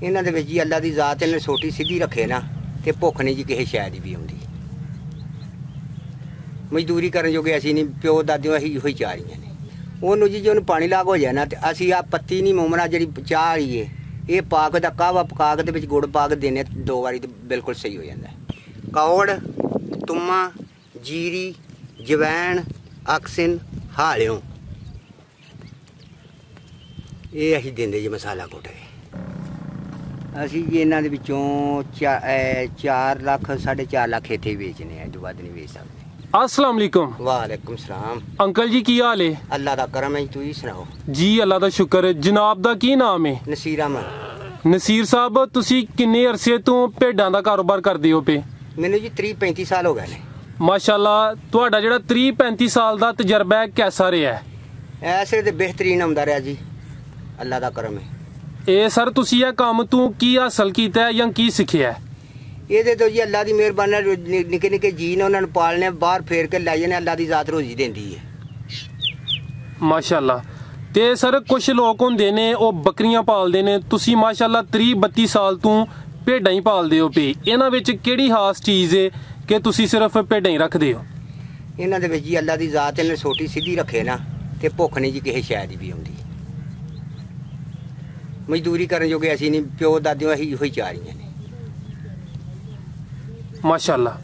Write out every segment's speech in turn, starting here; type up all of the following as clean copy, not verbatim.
ਇਹਨਾਂ ਦੇ ਵਿੱਚ ਜੀ ਅੱਲਾ ਦੀ ਜ਼ਾਤ ਇਹਨੇ ਛੋਟੀ ਸਿੱਧੀ ਰੱਖੇ ਨਾ ਤੇ ਭੁੱਖ ਨਹੀਂ ਜੀ ਕਿਸੇ ਸ਼ੈ ਦੀ ਵੀ ਆਉਂਦੀ। ਮਜ਼ਦੂਰੀ ਕਰਨ ਜੋਗੇ ਅਸੀਂ ਨਹੀਂ, ਪਿਓ ਦਾਦਿਓ ਅਸੀਂ ਇਹੋ ਹੀ ਚਾਹ ਰਹੀਆਂ ਨੇ। ਉਹਨੂੰ ਜੀ ਜੇ ਉਹਨੂੰ ਪਾਣੀ ਲਾਗ ਹੋ ਜਾਏ ਨਾ ਤੇ ਅਸੀਂ ਆ ਪੱਤੀ ਨਹੀਂ ਮੋਮਣਾ ਜਿਹੜੀ ਚਾਹ ਵਾਲੀ ਏ ਇਹ ਪਾ ਕੇ ਦਾ ਕਾਹਵਾ ਪਕਾ ਕੇ ਦੇ ਵਿੱਚ ਗੁੜ ਪਾ ਕੇ ਦੇਣੇ 2 ਵਾਰੀ ਤੇ ਬਿਲਕੁਲ ਸਹੀ ਹੋ ਜਾਂਦਾ। ਕੌੜ, ਤੁੰਮਾ, ਜੀਰੀ, ਜਵੈਣ, ਅਕਸਿਨ, ਹਾਲਿਓ ਇਹ ਅਸੀਂ ਦਿੰਦੇ ਜੀ ਮਸਾਲਾ ਕੁੱਟ ਕੇ। ਅਸੀਂ ਜੀ ਇਹਨਾਂ ਦੇ ਵਿੱਚੋਂ 4 ਲੱਖ 4.5 ਲੱਖ ਇੱਥੇ ਵੇਚਨੇ ਆ, ਜੋ ਵੱਧ ਨਹੀਂ ਵੇਚ ਸਕਦੇ। अस्सलाम वालेकुम। वालेकुम सलाम। अंकल जी की हाल है? अल्लाह दा करम है, तुसीं सुनाओ। जी अल्लाह दा शुक्र। जनाब दा की नाम है? नसीर अहमद। नसीर साहब तुसी किन्ने अरसे तो भेडां दा कारोबार करदे हो पे? मैनू जी 30-35 साल हो गए ने। माशाअल्लाह तुहाडा जेहड़ा 30-35 साल दा तजर्बा है कैसा रहा है? ऐसे ते बेहतरीन आंदा रहा जी, अल्लाह दा करम है। ए सर तुसी ये काम तू की हासिल कीता है या की सिक्खिया है? ਇਹਦੇ ਤੋਂ ਜੀ ਅੱਲਾ ਦੀ ਮਿਹਰਬਾਨੀ ਨਾਲ ਨਿੱਕੇ ਨਿੱਕੇ ਜੀ ਨੇ ਉਹਨਾਂ ਨੂੰ ਪਾਲਨੇ, ਬਾਹਰ ਫੇਰ ਕੇ ਲੈ ਜਾਣੇ। ਅੱਲਾ ਦੀ ਜ਼ਾਤ ਰੋਜ਼ੀ ਦਿੰਦੀ ਹੈ ਮਾਸ਼ਾਅੱਲਾ। ਤੇ ਸਰ ਕੁਝ ਲੋਕ ਹੁੰਦੇ ਨੇ ਉਹ ਬੱਕਰੀਆਂ ਪਾਲਦੇ ਨੇ, ਤੁਸੀਂ ਮਾਸ਼ਾਅੱਲਾ 30-32 ਸਾਲ ਤੋਂ ਭੇਡਾਂ ਹੀ ਪਾਲਦੇ ਹੋ ਪਏ। ਇਹਨਾਂ ਵਿੱਚ ਕਿਹੜੀ ਖਾਸ ਚੀਜ਼ ਹੈ ਕਿ ਤੁਸੀਂ ਸਿਰਫ ਭੇਡਾਂ ਹੀ ਰੱਖਦੇ ਹੋ? ਇਹਨਾਂ ਦੇ ਵਿੱਚ ਜੀ ਅੱਲਾ ਦੀ ਜ਼ਾਤ ਇਹਨੇ ਛੋਟੀ ਸਿੱਧੀ ਰੱਖੇ ਨਾ ਤੇ ਭੁੱਖ ਨਹੀਂ ਜੀ ਕਿਸੇ ਸ਼ੈ ਦੀ ਵੀ ਆਉਂਦੀ। ਮਜ਼ਦੂਰੀ ਕਰਨ ਜੋਗੇ ਅਸੀਂ ਨਹੀਂ, ਪਿਓ ਦਾਦਿਓ ਅਸੀਂ ਇਹੋ ਹੀ ਚਾਹ ਰਹੀਆਂ ਨੇ। ਮਾਸ਼ਾਅੱਲਾ,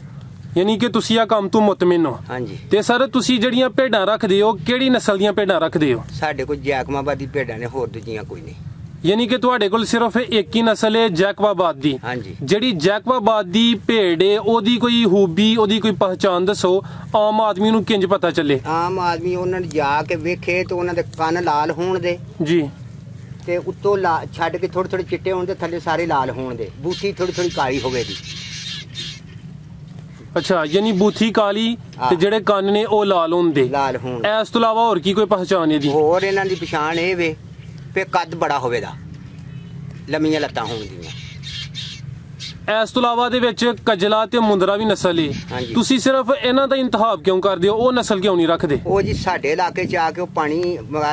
ਯਾਨੀ ਕਿ ਤੁਸੀਂ ਆ ਕੰਮ ਤੋਂ ਮੁਤਮਿਨ ਹੋ? ਹਾਂਜੀ। ਤੇ ਸਰ ਤੁਸੀਂ ਜਿਹੜੀਆਂ ਭੇਡਾਂ ਰੱਖਦੇ ਹੋ ਕਿਹੜੀ ਨਸਲ ਦੀਆਂ ਭੇਡਾਂ ਰੱਖਦੇ ਹੋ? ਸਾਡੇ ਕੋਲ ਜੈਕਮਾਬਾਦ ਦੀ ਭੇਡਾਂ ਨੇ, ਹੋਰ ਦੂਜੀਆਂ ਕੋਈ ਨਹੀਂ। ਯਾਨੀ ਕਿ ਤੁਹਾਡੇ ਕੋਲ ਸਿਰਫ ਇੱਕ ਹੀ ਨਸਲ ਹੈ ਜੈਕਬਾਬਾਦ ਦੀ? ਹਾਂਜੀ। ਜਿਹੜੀ ਜੈਕਬਾਬਾਦ ਦੀ ਭੇਡ ਹੈ ਉਹਦੀ ਕੋਈ ਖੂਬੀ, ਉਹਦੀ ਕੋਈ ਪਹਿਚਾਣ ਦੱਸੋ, ਆਮ ਆਦਮੀ ਨੂੰ ਕਿੰਜ ਪਤਾ ਚੱਲੇ? ਆਮ ਆਦਮੀ ਉਹਨਾਂ ਨੂੰ ਜਾ ਕੇ ਵੇਖੇ ਤੇ ਉਹਨਾਂ ਦੇ ਕੰਨ ਲਾਲ ਹੋਣ ਦੇ ਜੀ, ਤੇ ਉੱਤੋਂ ਛੱਡ ਕੇ ਥੋੜੇ ਥੋੜੇ ਚਿੱਟੇ ਹੋਣ ਦੇ, ਥੱਲੇ ਸਾਰੇ ਲਾਲ ਹੋਣ ਦੇ, ਬੂਥੀ ਥੋੜੀ ਥੋੜੀ ਕਾਲੀ ਹੋਵੇ ਦੀ। ਅੱਛਾ, ਯਾਨੀ ਬੂਥੀ ਕਾਲੀ ਤੇ ਜਿਹੜੇ ਕੰਨ ਨੇ ਉਹ ਲਾਲ ਹੁੰਦੇ। ਲਾਲ ਹੋਣ। ਇਸ ਤੋਂ ਇਲਾਵਾ ਹੋਰ ਕੀ ਕੋਈ ਪਹਿਚਾਣ ਇਹਦੀ? ਹੋਰ ਇਹਨਾਂ ਦੀ ਪਛਾਣ ਇਹ ਵੇ ਕਿ ਕੱਦ ਬੜਾ ਹੋਵੇ ਦਾ, ਲੰਮੀਆਂ ਲੱਤਾਂ ਹੋਣ ਦੀਆਂ। ਇਸ ਤੋਂ ਇਲਾਵਾ ਦੇ ਵਿੱਚ ਕਜਲਾ ਤੇ ਮੁੰਦਰਾ ਵੀ ਨਸਲ ਹੈ, ਤੁਸੀਂ ਸਿਰਫ ਇਹਨਾਂ ਦਾ ਇੰਤਖਾਬ ਕਿਉਂ ਕਰਦੇ ਹੋ? ਉਹ ਨਸਲ ਕਿਉਂ ਨਹੀਂ ਰੱਖਦੇ? ਉਹ ਜੀ ਸਾਡੇ ਇਲਾਕੇ 'ਚ ਆ ਕੇ ਉਹ ਪਾਣੀ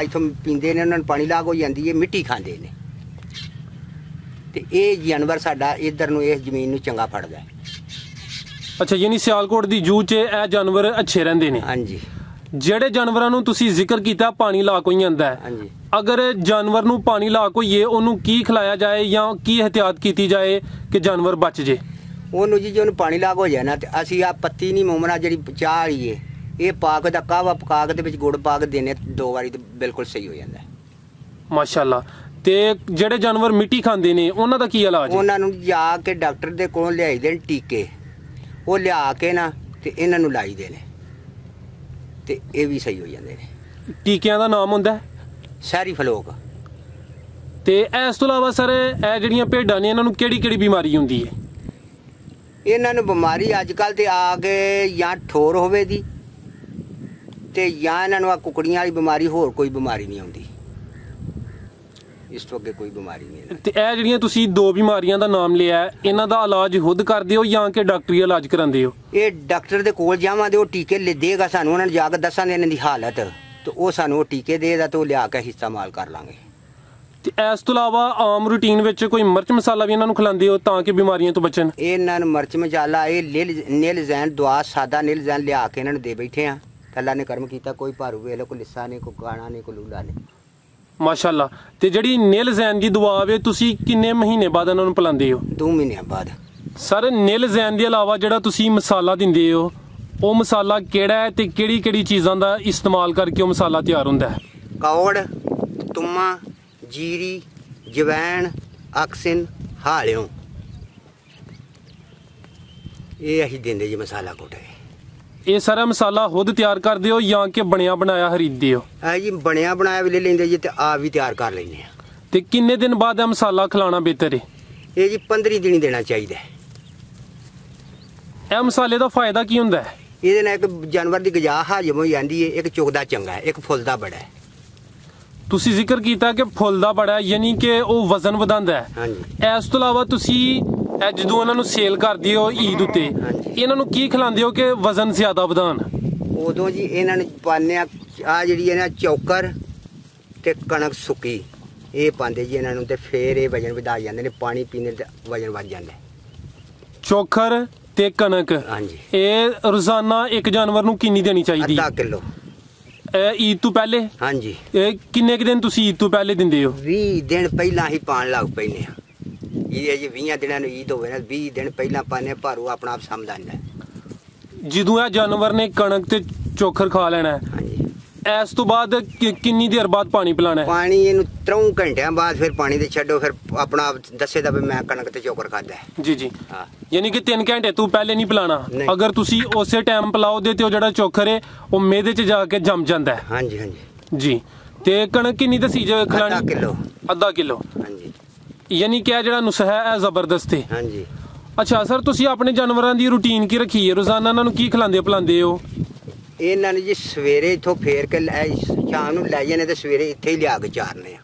ਇੱਥੋਂ ਪੀਂਦੇ ਨੇ, ਉਹਨਾਂ ਨੂੰ ਪਾਣੀ ਲਾਗ ਹੋ ਜਾਂਦੀ ਹੈ, ਮਿੱਟੀ ਖਾਂਦੇ ਨੇ ਤੇ ਇਹ ਜਾਨਵਰ ਸਾਡਾ ਇੱਧਰ ਨੂੰ ਇਸ ਜ਼ਮੀਨ ਨੂੰ ਚੰਗਾ ਫੜਦਾ ਹੈ। ਅੱਛਾ, ਯਾਨੀ ਸਿਆਲਕੋਟ ਦੀ ਜੂ 'ਚ ਇਹ ਜਾਨਵਰ ਅੱਛੇ ਰਹਿੰਦੇ ਨੇ? ਹਾਂਜੀ। ਜਿਹੜੇ ਜਾਨਵਰਾਂ ਨੂੰ ਤੁਸੀਂ ਜ਼ਿਕਰ ਕੀਤਾ ਪਾਣੀ ਲਾ ਕੋਈ ਜਾਂਦਾ ਹੈ, ਹਾਂਜੀ, ਅਗਰ ਜਾਨਵਰ ਨੂੰ ਪਾਣੀ ਲਾ ਕੋਈਏ ਉਹਨੂੰ ਕੀ ਖਿਲਾਇਆ ਜਾਏ ਜਾਂ ਕੀ ਇਹਤਿਆਤ ਕੀਤੀ ਜਾਏ ਕਿ ਜਾਨਵਰ ਬਚ ਜੇ? ਉਹਨੂੰ ਜੀ ਜੇ ਉਹਨੂੰ ਪਾਣੀ ਲਾਗ ਹੋ ਜਾਏ ਨਾ ਤੇ ਅਸੀਂ ਆ ਪੱਤੀ ਨਹੀਂ ਮੋਮਣਾ ਜਿਹੜੀ ਚਾਹ ਵਾਲੀ ਏ ਇਹ ਪਾ ਕੇ ਦਾ ਕਾਹਵਾ ਪਕਾ ਕੇ ਦੇ ਵਿੱਚ ਗੁੜ ਪਾ ਕੇ ਦੇਣੇ 2 ਵਾਰੀ ਤੇ ਬਿਲਕੁਲ ਸਹੀ ਹੋ ਜਾਂਦਾ। ਮਾਸ਼ਾਅੱਲਾ। ਤੇ ਜਿਹੜੇ ਜਾਨਵਰ ਮਿੱਟੀ ਖਾਂਦੇ ਨੇ ਉਹਨਾਂ ਦਾ ਕੀ ਇਲਾਜ? ਉਹਨਾਂ ਨੂੰ ਜਾ ਕੇ ਡਾਕਟਰ ਦੇ ਕੋਲੋਂ ਲਿਆਈ ਦੇਣ ਟੀਕੇ, ਉਹ ਲਿਆ ਕੇ ਨਾ ਤੇ ਇਹਨਾਂ ਨੂੰ ਲਾਈ ਦੇ ਨੇ ਤੇ ਇਹ ਵੀ ਸਹੀ ਹੋ ਜਾਂਦੇ ਨੇ। ਟੀਕਿਆਂ ਦਾ ਨਾਮ ਹੁੰਦਾ? ਸਾਰੀ ਫਲੋਕ। ਤੇ ਇਸ ਤੋਂ ਇਲਾਵਾ ਸਰ ਇਹ ਜਿਹੜੀਆਂ ਭੇਡਾਂ ਨੇ ਇਹਨਾਂ ਨੂੰ ਕਿਹੜੀ ਕਿਹੜੀ ਬਿਮਾਰੀ ਹੁੰਦੀ ਹੈ? ਇਹਨਾਂ ਨੂੰ ਬਿਮਾਰੀ ਅੱਜ ਕੱਲ ਤੇ ਆ ਕੇ ਜਾਂ ਠੋਰ ਹੋਵੇ ਦੀ ਤੇ ਜਾਂ ਇਹਨਾਂ ਨੂੰ ਆ ਕੁਕੜੀਆਂ ਵਾਲੀ ਬਿਮਾਰੀ, ਹੋਰ ਕੋਈ ਬਿਮਾਰੀ ਨਹੀਂ ਆਉਂਦੀ। ਇਸ ਤੋਂ ਅੱਗੇ ਕੋਈ ਬਿਮਾਰੀ ਨਹੀਂ। ਤੇ ਇਹ ਜਿਹੜੀਆਂ ਤੁਸੀਂ 2 ਬਿਮਾਰੀਆਂ ਦਾ ਨਾਮ ਲਿਆ, ਇਹਨਾਂ ਦਾ ਇਲਾਜ ਖੁਦ ਕਰਦੇ ਹੋ ਜਾਂ ਕਿ ਡਾਕਟਰੀ ਇਲਾਜ ਕਰਾਉਂਦੇ ਹੋ? ਇਹ ਡਾਕਟਰ ਦੇ ਕੋਲ ਜਾਵਾਂਗੇ, ਉਹ ਟੀਕੇ ਦੇਗਾ ਸਾਨੂੰ, ਉਹਨਾਂ ਨੂੰ ਜਾ ਕੇ ਦੱਸਾਂਗੇ ਇਹਨਾਂ ਦੀ ਹਾਲਤ ਤੇ ਉਹ ਸਾਨੂੰ ਉਹ ਟੀਕੇ ਦੇਗਾ ਤੇ ਉਹ ਲਿਆ ਕੇ ਇਸਤੇਮਾਲ ਕਰ ਲਾਂਗੇ। ਤੇ ਇਸ ਤੋਂ ਇਲਾਵਾ ਆਮ ਰੂਟੀਨ ਵਿੱਚ ਕੋਈ ਮਿਰਚ ਮਸਾਲਾ ਵੀ ਇਹਨਾਂ ਨੂੰ ਖਿਲਾਉਂਦੇ ਹੋ ਤਾਂ ਕਿ ਬਿਮਾਰੀਆਂ ਤੋਂ ਬਚਣ? ਇਹਨਾਂ ਨੂੰ ਮਿਰਚ ਮਸਾਲਾ, ਇਹ ਨੀਲ ਜ਼ੈਨ ਦਵਾ, ਸਾਦਾ ਨੀਲ ਜ਼ੈਨ ਲਿਆ ਕੇ ਇਹਨਾਂ ਨੂੰ ਦੇ ਬੈਠੇ ਆ। ਅੱਲਾ ਨੇ ਕਰਮ ਕੀਤਾ, ਕੋਈ ਭਾਰੂ ਵੇਲੇ, ਕੋਈ ਲਿੱਸਾ ਨਹੀਂ, ਕੋਈ ਕਾਣਾ ਨਹੀਂ, ਕੋਈ ਲੂਲਾ ਨਹੀਂ। ਮਾਸ਼ਾਅੱਲਾ। ਤੇ ਜਿਹੜੀ ਨੀਲ ਜ਼ੈਨ ਦੀ ਦਵਾ ਵੇ ਤੁਸੀਂ ਕਿੰਨੇ ਮਹੀਨੇ ਬਾਅਦ ਇਹਨਾਂ ਨੂੰ ਪਿਲਾਉਂਦੇ ਹੋ? 2 ਮਹੀਨਿਆਂ ਬਾਅਦ। ਸਰ ਨੀਲ ਜ਼ੈਨ ਦੇ ਇਲਾਵਾ ਜਿਹੜਾ ਤੁਸੀਂ ਮਸਾਲਾ ਦਿੰਦੇ ਹੋ ਉਹ ਮਸਾਲਾ ਕਿਹੜਾ ਹੈ ਤੇ ਕਿਹੜੀ ਕਿਹੜੀ ਚੀਜ਼ਾਂ ਦਾ ਇਸਤੇਮਾਲ ਕਰਕੇ ਉਹ ਮਸਾਲਾ ਤਿਆਰ ਹੁੰਦਾ ਹੈ? ਕੌੜ, ਤੁੰਮਾ, ਜੀਰੀ, ਜਵੈਣ, ਅਕਸਿਨ, ਹਾਲਿਓ ਇਹ ਅਸੀਂ ਦਿੰਦੇ ਜੀ ਮਸਾਲਾ ਕੁੱਟ ਕੇ। ਇਹ ਸਾਰਾ ਮਸਾਲਾ ਖੁਦ ਤਿਆਰ ਕਰਦੇ ਹੋ ਜਾਂ ਕਿ ਬਣਿਆ ਬਣਾਇਆ ਖਰੀਦਦੇ ਹੋ? ਇਹ ਜੀ ਬਣਿਆ ਬਣਾਇਆ ਵੀ ਲੈ ਲੈਂਦੇ ਜੀ ਤੇ ਆਪ ਵੀ ਤਿਆਰ ਕਰ ਲੈਂਦੇ ਆ। ਤੇ ਕਿੰਨੇ ਦਿਨ ਬਾਅਦ ਇਹ ਮਸਾਲਾ ਖਿਲਾਉਣਾ ਬਿਹਤਰ ਹੈ? ਇਹ ਜੀ 15 ਦਿਨ ਹੀ ਦੇਣਾ ਚਾਹੀਦਾ। ਇਹ ਮਸਾਲੇ ਦਾ ਫਾਇਦਾ ਕੀ ਹੁੰਦਾ ਹੈ? ਇਹਦੇ ਨਾਲ ਇੱਕ ਜਾਨਵਰ ਦੀ ਗਜਾ ਹਾਜ਼ਮ ਹੋ ਜਾਂਦੀ ਹੈ, ਇੱਕ ਚੁਗਦਾ ਚੰਗਾ ਹੈ, ਇੱਕ ਫੁੱਲਦਾ ਬੜਾ ਹੈ। ਤੁਸੀਂ ਜ਼ਿਕਰ ਕੀਤਾ ਕਿ ਫੁੱਲਦਾ ਬੜਾ, ਯਾਨੀ ਕਿ ਉਹ ਵਜ਼ਨ ਵਧਾਉਂਦਾ ਹੈ। ਹਾਂਜੀ। ਇਸ ਤੋਂ ਇਲਾਵਾ ਤੁਸੀਂ ਜਦੋਂ ਇਹਨਾਂ ਨੂੰ ਸੇਲ ਕਰਦੇ ਹੋ ਈਦ ਉੱਤੇ, ਇਹਨਾਂ ਨੂੰ ਕੀ ਖਿਲਾਉਂਦੇ ਹੋ ਕਿ ਵਜ਼ਨ ਜ਼ਿਆਦਾ ਵਧਾਉਣ? ਉਦੋਂ ਜੀ ਇਹਨਾਂ ਨੂੰ ਪਾਉਂਦੇ ਆ ਜਿਹੜੀ ਇਹਨਾਂ ਚੌਕਰ ਤੇ ਕਣਕ ਸੁੱਕੀ, ਇਹ ਪਾਉਂਦੇ ਜੀ ਇਹਨਾਂ ਨੂੰ ਤੇ ਫੇਰ ਇਹ ਵਜਨ ਵਧਾ ਜਾਂਦੇ ਨੇ, ਪਾਣੀ ਪੀਣੇ ਤੇ ਵਜਨ ਵੱਧ ਜਾਂਦਾ। ਚੋਖਰ ਤੇ ਕਣਕ ਹਾਂਜੀ, ਇਹ ਰੋਜ਼ਾਨਾ ਇੱਕ ਜਾਨਵਰ ਨੂੰ ਕਿੰਨੀ ਦੇਣੀ ਚਾਹੀਦੀ? ਅੱਧਾ ਕਿਲੋ। ਈਦ ਤੋਂ ਪਹਿਲੇ? ਹਾਂਜੀ। ਇਹ ਕਿੰਨੇ ਕੁ ਦਿਨ ਤੁਸੀਂ ਈਦ ਤੋਂ ਪਹਿਲੇ ਦਿੰਦੇ ਹੋ? 20 ਦਿਨ ਪਹਿਲਾਂ ਹੀ ਪਾਣ ਲੱਗ ਪੈਨੇ ਆ। ਇਹ ਜੀ 20 ਦਿਨਾਂ ਨੂੰ ਈਦ ਹੋਵੇ ਨਾ, 20 ਦਿਨ ਪਹਿਲਾਂ ਪਾਣੇ, ਭਾਰੂ ਆਪਣਾ ਆਪ ਸਮਝ ਆਂਦਾ। ਜਦੋਂ ਇਹ ਜਾਨਵਰ ਨੇ ਕਣਕ ਤੇ ਚੋਖਰ ਖਾ ਲੈਣਾ ਹੈ, ਹਾਂਜੀ, ਇਸ ਤੋਂ ਬਾਅਦ ਕਿੰਨੀ ਦੇਰ ਬਾਅਦ ਪਾਣੀ ਪਿਲਾਣਾ ਹੈ? ਪਾਣੀ ਇਹਨੂੰ 3 ਘੰਟਿਆਂ ਬਾਅਦ ਫਿਰ ਪਾਣੀ ਤੇ ਛੱਡੋ, ਫਿਰ ਆਪਣਾ ਆਪ ਦੱਸੇਦਾ ਵੀ ਮੈਂ ਕਣਕ ਤੇ ਚੋਕਰ ਖਾਦਾ ਹੈ। ਜੀ ਜੀ, ਹਾਂ। ਯਾਨੀ ਕਿ 3 ਘੰਟੇ ਤੋਂ ਪਹਿਲੇ ਨਹੀਂ ਪਿਲਾਣਾ। ਨਹੀਂ। ਅਗਰ ਤੁਸੀਂ ਉਸੇ ਟਾਈਮ ਪਿਲਾਓਗੇ ਤੇ ਉਹ ਜਿਹੜਾ ਚੋਖਰ ਹੈ ਉਹ ਮੇਦੇ 'ਚ ਜਾ ਕੇ ਜੰਮ ਜਾਂਦਾ ਹੈ। ਹਾਂਜੀ ਹਾਂਜੀ ਜੀ। ਤੇ ਕਣਕ ਕਿੰਨੀ ਦਸੀ ਖਿਲਾਣੀ? ਅੱਧਾ ਕਿਲੋ। ਅੱਧਾ ਕਿਲੋ। ਹਾਂਜੀ ਯਾਨੀ ਕਿ ਇਹ ਜਿਹੜਾ ਨੁਸਖਾ ਹੈ ਇਹ ਜ਼ਬਰਦਸਤ ਹੈ। ਹਾਂਜੀ। ਅੱਛਾ ਸਰ, ਤੁਸੀਂ ਆਪਣੇ ਜਾਨਵਰਾਂ ਦੀ ਰੂਟੀਨ ਕੀ ਰੱਖੀ ਹੈ? ਰੋਜ਼ਾਨਾ ਇਹਨਾਂ ਨੂੰ ਕੀ ਖਿਲਾਉਂਦੇ ਪਿਲਾਉਂਦੇ ਹੋ? ਇਹਨਾਂ ਨੂੰ ਜੀ ਸਵੇਰੇ ਇੱਥੋਂ ਫੇਰ ਕੇ ਸ਼ਾਮ ਨੂੰ ਲੈ ਜਾਂਦੇ ਤੇ ਸਵੇਰੇ ਇੱਥੇ ਹੀ ਲਿਆ ਕੇ ਚਾਰਨੇ ਆ।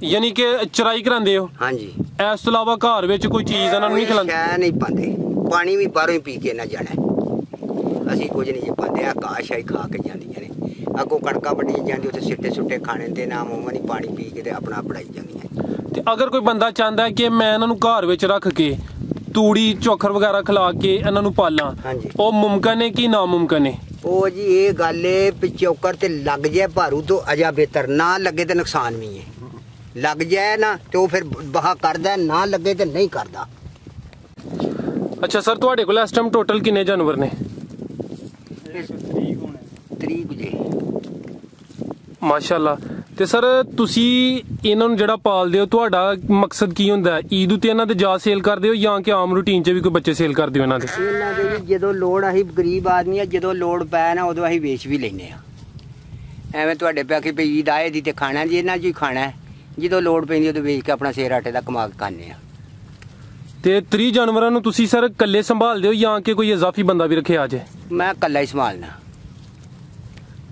ਯਾਨੀ ਕਿ ਚਰਾਈ ਕਰਾਉਂਦੇ ਹੋ? ਹਾਂਜੀ। ਇਸ ਤੋਂ ਇਲਾਵਾ ਘਰ ਵਿੱਚ ਕੋਈ ਚੀਜ਼ ਇਹਨਾਂ ਨੂੰ ਨਹੀਂ ਖਿਲਾਉਂਦੇ? ਸ਼ੈ ਨਹੀਂ ਪਾਉਂਦੇ, ਪਾਣੀ ਵੀ ਬਾਹਰੋਂ ਹੀ ਪੀ ਕੇ ਨਾ ਜਾਣਾ। ਅਸੀਂ ਕੁਝ ਨਹੀਂ ਜੀ ਪਾਉਂਦੇ, ਆ ਘਾਹ ਸ਼ਾਈ ਖਾ ਕੇ ਜਾਂਦੀਆਂ ਨੇ। ਅੱਗੋਂ ਕਣਕਾਂ ਵੱਢੀਆਂ ਜਾਂਦੀ, ਉੱਥੇ ਸਿੱਟੇ ਸੁੱਟੇ ਖਾਣੇ ਤੇ ਨਾ ਮੂੰਹ ਨਹੀਂ, ਪਾਣੀ ਪੀ ਕੇ ਤੇ ਆਪਣਾ ਬਣਾਈ ਜਾਂਦੀਆਂ। ਤੇ ਅਗਰ ਕੋਈ ਬੰਦਾ ਚਾਹੁੰਦਾ ਹੈ ਕਿ ਮੈਂ ਇਹਨਾਂ ਨੂੰ ਘਰ ਵਿੱਚ ਰੱਖ ਕੇ ਤੂੜੀ ਚੋਖਰ ਵਗੈਰਾ ਖਿਲਾ ਕੇ ਇਹਨਾਂ ਨੂੰ ਪਾਲਾਂ, ਹਾਂਜੀ, ਉਹ ਮੁਮਕਨ ਹੈ ਕਿ ਨਾਮੁਮਕਨ ਹੈ? ਉਹ ਜੀ ਇਹ ਗੱਲ ਏ ਵੀ ਚੋਕਰ ਤੇ ਲੱਗ ਜਾਏ ਭਾਰੂ ਤੋਂ ਅਜਾ ਬਿਹਤਰ, ਨਾ ਲੱਗੇ ਤੇ ਨੁਕਸਾਨ ਵੀ ਹੈ। ਲੱਗ ਜਾਏ ਨਾ ਤੇ ਉਹ ਫਿਰ ਬਹਾ ਕਰਦਾ, ਨਾ ਲੱਗੇ ਤੇ ਨਹੀਂ ਕਰਦਾ। ਅੱਛਾ ਸਰ, ਤੁਹਾਡੇ ਕੋਲ ਇਸ ਟਾਈਮ ਟੋਟਲ ਕਿੰਨੇ ਜਾਨਵਰ ਨੇ? 30 ਜੇ। ਮਾਸ਼ਾਅੱਲਾ। ਤੇ ਸਰ ਤੁਸੀਂ ਇਹਨਾਂ ਨੂੰ ਜਿਹੜਾ ਪਾਲਦੇ ਹੋ, ਤੁਹਾਡਾ ਮਕਸਦ ਕੀ ਹੁੰਦਾ ਹੈ? ਈਦ ਉਤੇ ਇਹਨਾਂ ਦੇ ਜਾ ਸੇਲ ਕਰਦੇ ਹੋ ਜਾਂ ਕਿ ਆਮ ਰੂਟੀਨ 'ਚ ਵੀ ਕੋਈ ਬੱਚੇ ਸੇਲ ਕਰਦੇ ਹੋ ਇਹਨਾਂ ਦੇ? ਇਹਨਾਂ ਦੇ ਜੀ ਜਦੋਂ ਲੋੜ, ਅਸੀਂ ਗਰੀਬ ਆਦਮੀ ਆ, ਜਦੋਂ ਲੋੜ ਪੈ ਨਾ ਉਦੋਂ ਅਸੀਂ ਵੇਚ ਵੀ ਲੈਨੇ ਆ। ਐਵੇਂ ਤੁਹਾਡੇ ਪਿਆ ਕਿ ਈਦ ਆਏ ਦੀ ਤੇ ਖਾਣਾ ਜੀ ਇਹਨਾਂ 'ਚ ਹੀ ਖਾਣਾ ਹੈ, ਜਦੋਂ ਲੋੜ ਪੈਂਦੀ ਉਦੋਂ ਵੇਚ ਕੇ ਆਪਣਾ ਸੇਰ ਆਟੇ ਦਾ ਕਮਾ ਕੇ ਖਾਂਦੇ ਆ। ਤੇ 30 ਜਾਨਵਰਾਂ ਨੂੰ ਤੁਸੀਂ ਸਰ ਇਕੱਲੇ ਸੰਭਾਲਦੇ ਹੋ ਜਾਂ ਕਿ ਕੋਈ ਇਜ਼ਾਫੀ ਬੰਦਾ ਵੀ ਰੱਖਿਆ ਜੇ? ਮੈਂ ਇਕੱਲਾ ਹੀ ਸੰਭਾਲਣਾ,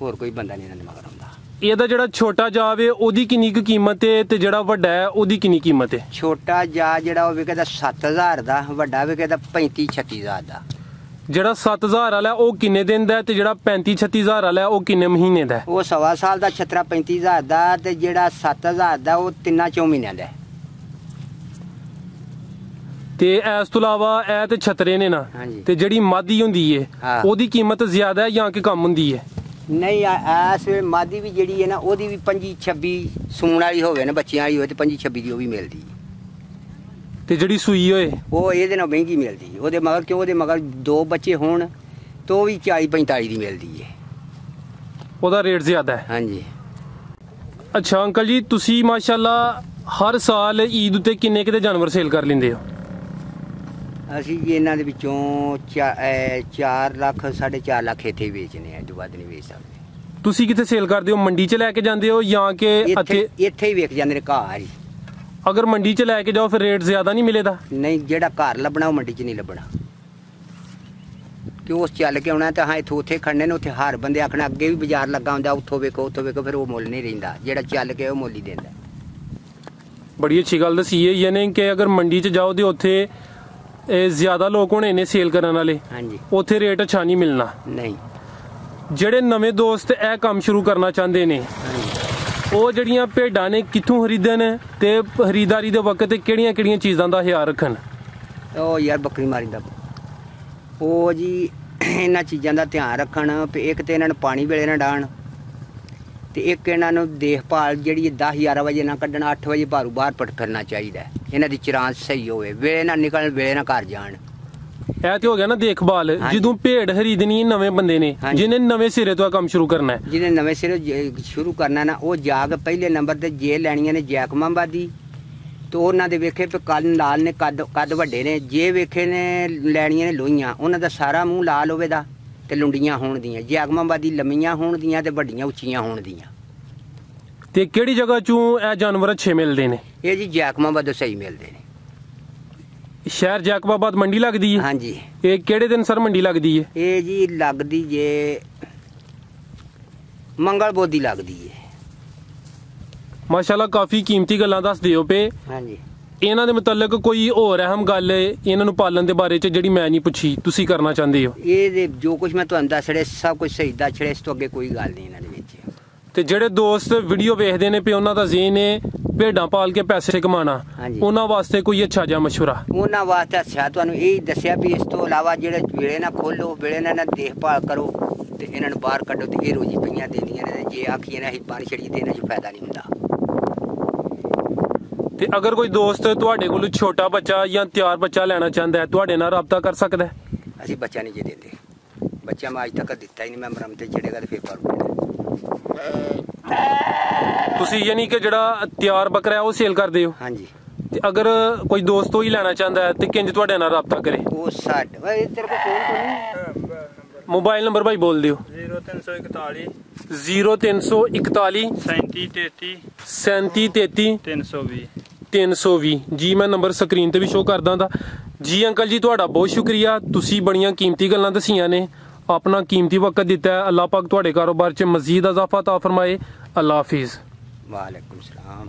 ਹੋਰ ਕੋਈ ਬੰਦਾ ਨਹੀਂ ਇਹਨਾਂ ਦੇ ਮਗਰ ਆਉਂਦਾ। ਇਹਦਾ ਜਿਹੜਾ ਛੋਟਾ ਜਾਵੇ ਉਹਦੀ ਕਿੰਨੀ ਕੁ ਕੀਮਤ ਹੈ ਤੇ ਜਿਹੜਾ ਵੱਡਾ ਹੈ ਉਹਦੀ ਕਿੰਨੀ ਕੀਮਤ ਹੈ? ਛੋਟਾ ਜਾ ਜਿਹੜਾ ਉਹ ਵਿਕਦਾ 7000 ਦਾ, ਵੱਡਾ ਵਿਕਦਾ 35-36000 ਦਾ। ਜਿਹੜਾ 7000 ਵਾਲਾ ਉਹ ਕਿੰਨੇ ਦਿਨ ਦਾ ਤੇ ਜਿਹੜਾ 35-36000 ਵਾਲਾ ਉਹ ਕਿੰਨੇ ਮਹੀਨੇ ਦਾ? ਉਹ 1.25 ਸਾਲ ਦਾ ਛਤਰਾ 35000 ਦਾ, ਤੇ ਜਿਹੜਾ 7000 ਦਾ ਉਹ 3-4 ਮਹੀਨਿਆਂ ਦਾ। ਤੇ ਇਸ ਤੋਂ ਇਲਾਵਾ ਇਹ ਤੇ ਛਤਰੇ ਨੇ ਨਾ, ਹਾਂਜੀ। ਤੇ ਜਿਹੜੀ ਮਾਦੀ ਹੁੰਦੀ ਹੈ ਹਾਂ। ਉਹਦੀ ਕੀਮਤ ਜ਼ਿਆਦਾ ਹੈ ਜਾਂ ਕਿ ਕਮ ਹੁੰਦੀ ਹੈ? ਨਹੀਂ, ਐਸ ਵੇ ਮਾਦੀ ਵੀ ਜਿਹੜੀ ਹੈ ਨਾ, ਉਹਦੀ ਵੀ 25-26 ਸੂਣ ਵਾਲੀ ਹੋਵੇ ਨਾ, ਬੱਚਿਆਂ ਵਾਲੀ ਹੋਵੇ ਤੇ 25-26 ਦੀ ਉਹ ਵੀ ਮਿਲਦੀ। ਤੇ ਜਿਹੜੀ ਸੂਈ ਹੋਏ ਉਹ ਇਹਦੇ ਨਾਲ ਮਹਿੰਗੀ ਮਿਲਦੀ। ਉਹਦੇ ਮਗਰ ਕਿਉਂ, ਉਹਦੇ ਮਗਰ 2 ਬੱਚੇ ਹੋਣ ਤਾਂ ਉਹ ਵੀ 40-45 ਦੀ ਮਿਲਦੀ ਹੈ। ਉਹਦਾ ਰੇਟ ਜ਼ਿਆਦਾ ਹੈ? ਹਾਂਜੀ। ਅੱਛਾ ਅੰਕਲ ਜੀ, ਤੁਸੀਂ ਮਾਸ਼ਾਅੱਲਾ ਹਰ ਸਾਲ ਈਦ ਉਤੇ ਕਿੰਨੇ ਕਿਤੇ ਜਾਨਵਰ ਸੇਲ ਕਰ ਲੈਂਦੇ ਹੋ? ਅਸੀਂ ਜੀ ਇਹਨਾਂ ਦੇ ਵਿੱਚੋਂ 4 ਲੱਖ 4.5 ਲੱਖ ਇੱਥੇ ਹੀ ਵੇਚਨੇ ਆ, ਜੋ ਵੱਧ ਨਹੀਂ ਵੇਚ ਸਕਦੇ। ਤੁਸੀਂ ਕਿੱਥੇ ਸੇਲ ਕਰਦੇ ਹੋ? ਮੰਡੀ 'ਚ ਲੈ ਕੇ ਜਾਂਦੇ ਹੋ ਜਾਂ ਕਿ ਇੱਥੇ ਹੀ ਵੇਚ ਜਾਂਦੇ ਨੇ ਘਰ ਹੀ। ਅਗਰ ਮੰਡੀ 'ਚ ਲੈ ਕੇ ਜਾਓ ਫਿਰ ਰੇਟ ਜ਼ਿਆਦਾ ਨਹੀਂ ਮਿਲੇਦਾ? ਨਹੀਂ, ਜਿਹੜਾ ਘਰ ਲੱਭਣਾ ਉਹ ਮੰਡੀ 'ਚ ਨਹੀਂ ਲੱਭਣਾ, ਕਿ ਉਸ ਚੱਲ ਕੇ ਆਉਣਾ ਤਾਂ ਹਾਂ ਇੱਥੋਂ ਉੱਥੇ ਖੜਨੇ ਨੇ। ਉੱਥੇ ਹਰ ਬੰਦੇ ਆਖਣਾ ਅੱਗੇ ਵੀ ਬਾਜ਼ਾਰ ਲੱਗਾ ਹੁੰਦਾ, ਉੱਥੋਂ ਵੇਖੋ ਫਿਰ ਉਹ ਮੁੱਲ ਨਹੀਂ ਰਹਿੰਦਾ। ਜਿਹੜਾ ਚੱਲ ਕੇ ਉਹ ਮੁੱਲ ਹੀ ਦਿੰਦਾ। ਬੜੀ ਅੱਛੀ ਗੱਲ ਦੱਸੀ ਹੈ, ਯਾਨੀ ਕਿ ਅਗਰ ਮੰਡੀ 'ਚ ਜਾਓ ਤੇ ਉੱਥੇ ਜ਼ਿਆਦਾ ਲੋਕ ਹੋਣੇ ਨੇ ਸੇਲ ਕਰਨ ਵਾਲੇ, ਹਾਂਜੀ, ਉੱਥੇ ਰੇਟ ਅੱਛਾ ਨਹੀਂ ਮਿਲਣਾ। ਨਹੀਂ। ਜਿਹੜੇ ਨਵੇਂ ਦੋਸਤ ਇਹ ਕੰਮ ਸ਼ੁਰੂ ਕਰਨਾ ਚਾਹੁੰਦੇ ਨੇ, ਉਹ ਜਿਹੜੀਆਂ ਭੇਡਾਂ ਨੇ ਕਿੱਥੋਂ ਖਰੀਦਣ ਤੇ ਖਰੀਦਦਾਰੀ ਦੇ ਵਕਤ ਕਿਹੜੀਆਂ ਚੀਜ਼ਾਂ ਦਾ ਖਿਆਲ ਰੱਖਣ? ਉਹ ਯਾਰ ਬੱਕਰੀ ਮਾਰੀ ਦਾ, ਉਹ ਜੀ ਇਹਨਾਂ ਚੀਜ਼ਾਂ ਦਾ ਧਿਆਨ ਰੱਖਣ ਵੀ ਇੱਕ ਤੇ ਇਹਨਾਂ ਨੂੰ ਪਾਣੀ ਵੇਲੇ ਨਾ ਡਾਣ, ਤੇ ਇੱਕ ਇਹਨਾਂ ਨੂੰ ਦੇਖਭਾਲ ਜਿਹੜੀ 10-11 ਵਜੇ ਨਾ ਕੱਢਣ, 8 ਵਜੇ ਭਾਰੂ ਬਾਹਰ ਫਿਰਨਾ ਚਾਹੀਦਾ। ਇਹਨਾਂ ਦੀ ਚਰਾਂਚ ਸਹੀ ਹੋਵੇ, ਵੇਲੇ ਨਾ ਨਿਕਲਣ, ਵੇਲੇ ਨਾ ਘਰ ਜਾਣ। ਇਹ ਤੇ ਹੋ ਗਿਆ ਨਾ ਦੇਖਭਾਲ। ਜਦੋਂ ਭੇਡ ਖਰੀਦਣੀ ਨਵੇਂ ਬੰਦੇ ਨੇ, ਜਿਹਨੇ ਨਵੇਂ ਸਿਰੇ ਤੋਂ ਕੰਮ ਸ਼ੁਰੂ ਕਰਨਾ ਹੈ, ਜਿਹਨੇ ਨਵੇਂ ਸਿਰੇ ਸ਼ੁਰੂ ਕਰਨਾ ਨਾ, ਉਹ ਜਾਗ ਪਹਿਲੇ ਨੰਬਰ ਤੇ ਜੇ ਲੈਣੀਆਂ ਨੇ ਜੈਕਮਾਬਾਦੀ, ਤੇ ਉਹਨਾਂ ਦੇ ਵੇਖੇ ਵੀ ਕੰਨ ਲਾਲ ਨੇ, ਕੱਦ ਵੱਡੇ ਨੇ। ਜੇ ਵੇਖੇ ਨੇ ਲੈਣੀਆਂ ਨੇ ਲੋਹੀਆਂ, ਉਹਨਾਂ ਦਾ ਸਾਰਾ ਮੂੰਹ ਲਾਲ ਹੋਵੇ ਦਾ ਤੇ ਲੁੰਡੀਆਂ ਹੋਣ ਦੀਆਂ। ਜੈਕਮਾਬਾਦੀ ਲੰਮੀਆਂ ਹੋਣ ਦੀਆਂ ਤੇ ਵੱਡੀਆਂ ਉੱਚੀਆਂ ਹੋਣ ਦੀਆਂ। ਤੇ ਕਿਹੜੀ ਜਗ੍ਹਾ ਚੋਂ ਇਹ ਜਾਨਵਰ ਅੱਛੇ ਮਿਲਦੇ ਨੇ? ਇਹ ਜੀ ਜੈਕਮਾਬਾਦ ਸਹੀ ਮਿਲਦੇ ਨੇ। ਸ਼ਹਿਰ ਜੈਕਬਾਬਾਦ ਮੰਡੀ ਲੱਗਦੀ ਹੈ? ਹਾਂਜੀ। ਇਹ ਕਿਹੜੇ ਦਿਨ ਸਰ ਮੰਡੀ ਲੱਗਦੀ ਹੈ? ਇਹ ਜੀ ਲੱਗਦੀ ਜੇ ਮੰਗਲ ਬੋਧੀ ਲੱਗਦੀ ਹੈ। ਮਾਸ਼ਾਅੱਲਾ, ਕਾਫੀ ਕੀਮਤੀ ਗੱਲਾਂ ਦੱਸਦੇ ਹੋ ਪਏ। ਹਾਂਜੀ। ਇਹਨਾਂ ਦੇ ਮੁਤਲਕ ਕੋਈ ਹੋਰ ਅਹਿਮ ਗੱਲ ਇਹਨਾਂ ਨੂੰ ਪਾਲਣ ਦੇ ਬਾਰੇ 'ਚ ਜਿਹੜੀ ਮੈਂ ਨਹੀਂ ਪੁੱਛੀ, ਤੁਸੀਂ ਕਰਨਾ ਚਾਹੁੰਦੇ ਹੋ? ਇਹ ਜੋ ਕੁਝ ਮੈਂ ਤੁਹਾਨੂੰ ਦੱਸ ਰਿਹਾ ਸਭ ਕੁਝ ਸਹੀ ਦੱਸ ਰਿਹਾ, ਇਸ ਤੋਂ ਅੱਗੇ ਕੋਈ ਗੱਲ ਨਹੀਂ ਇਹਨਾਂ ਦੇ ਵਿੱਚ। ਤੇ ਜਿਹੜੇ ਦੋਸਤ ਵੀਡੀਓ ਵੇਖਦੇ ਨੇ ਵੀ ਉਹਨਾਂ ਦਾ ਜ਼ੇਨ ਹੈ ਭੇਡਾਂ ਪਾਲ ਕੇ ਪੈਸੇ ਕਮਾਣਾ, ਹਾਂਜੀ। ਉਹਨਾਂ ਵਾਸਤੇ ਕੋਈ ਅੱਛਾ ਜਿਹਾ ਮਸ਼ਵਰਾ? ਉਹਨਾਂ ਵਾਸਤੇ ਅੱਛਾ ਤੁਹਾਨੂੰ ਇਹ ਦੱਸਿਆ ਵੀ ਇਸ ਤੋਂ ਇਲਾਵਾ ਜਿਹੜੇ ਵੇਲੇ ਨਾ ਖੋਲੋ, ਵੇਲੇ ਨਾਲ ਦੇਖਭਾਲ ਕਰੋ ਤੇ ਇਹਨਾਂ ਨੂੰ ਬਾਹਰ ਕੱਢੋ ਤੇ ਇਹ ਰੋਜੀ ਪਈਆਂ ਦੇਣੀਆਂ ਨੇ। ਜੇ ਆਖੀਏ ਨਾ ਅਸੀਂ ਪਾਣੀ ਛੜੀਏ ਤੇ ਇਹਨਾਂ 'ਚ ਫਾਇਦਾ ਨਹੀਂ ਹੁੰਦਾ। ਤੇ ਅਗਰ ਕੋਈ ਦੋਸਤ ਤੁਹਾਡੇ ਕੋਲ ਛੋਟਾ ਬੱਚਾ ਜਾਂ ਤਿਆਰ ਬੱਚਾ ਲੈਣਾ ਚਾਹੁੰਦਾ ਹੈ, ਤੁਹਾਡੇ ਨਾਲ ਰਾਬਤਾ ਕਰ ਸਕਦਾ ਹੈ? ਅਸੀਂ ਬੱਚਾ ਨਹੀਂ ਜੇ ਦਿੰਦੇ, ਬੱਚਾ ਮੈਂ ਅੱਜ ਤੱਕ ਦਿੱਤਾ ਹੀ ਨਹੀਂ। ਮੈਂ ਮਰਮ ਤੇ ਚੜੇਗਾ ਤੇ ਫੇਰ ਪਾਲੂਗਾ। ਤੁਸੀਂ ਯਾਨੀ ਕਿ ਜਿਹੜਾ ਤਿਆਰ ਬੱਕਰਾ ਹੈ ਉਹ ਸੇਲ ਕਰਦੇ ਹੋ? ਹਾਂਜੀ। ਤੇ ਅਗਰ ਕੋਈ ਦੋਸਤ ਉਹ ਹੀ ਲੈਣਾ ਚਾਹੁੰਦਾ ਹੈ ਤੇ ਕਿੰਜ ਤੁਹਾਡੇ ਨਾਲ ਰਾਬਤਾ ਕਰੇ? ਉਹ ਸਾਡੇ ਓਏ ਤੇਰੇ ਕੋਲ ਫੋਨ ਕੋਈ ਨਹੀਂ? ਮੋਬਾਈਲ ਨੰਬਰ ਭਾਈ ਬੋਲ ਦਿਓ। 0341 0341 3733 3733 320। 320 ਜੀ। ਮੈਂ ਨੰਬਰ ਸਕਰੀਨ ਤੇ ਵੀ ਸ਼ੋਅ ਕਰਦਾ ਹਾਂ ਜੀ। ਅੰਕਲ ਜੀ ਤੁਹਾਡਾ ਬਹੁਤ ਸ਼ੁਕਰੀਆ, ਤੁਸੀਂ ਬੜੀਆਂ ਕੀਮਤੀ ਗੱਲਾਂ ਦਸੀਆਂ ਨੇ, ਆਪਣਾ ਕੀਮਤੀ ਵਕਤ ਦਿੱਤਾ ਹੈ। ਅੱਲਾਹ ਪਾਕ ਤੁਹਾਡੇ ਕਾਰੋਬਾਰ 'ਚ ਮਜ਼ੀਦ ਇਜ਼ਾਫਾ ਤਾ ਫਰਮਾਏ। ਅੱਲਾਹ ਹਾਫਿਜ਼। ਵਾਲੇਕੁਮ ਸਲਾਮ।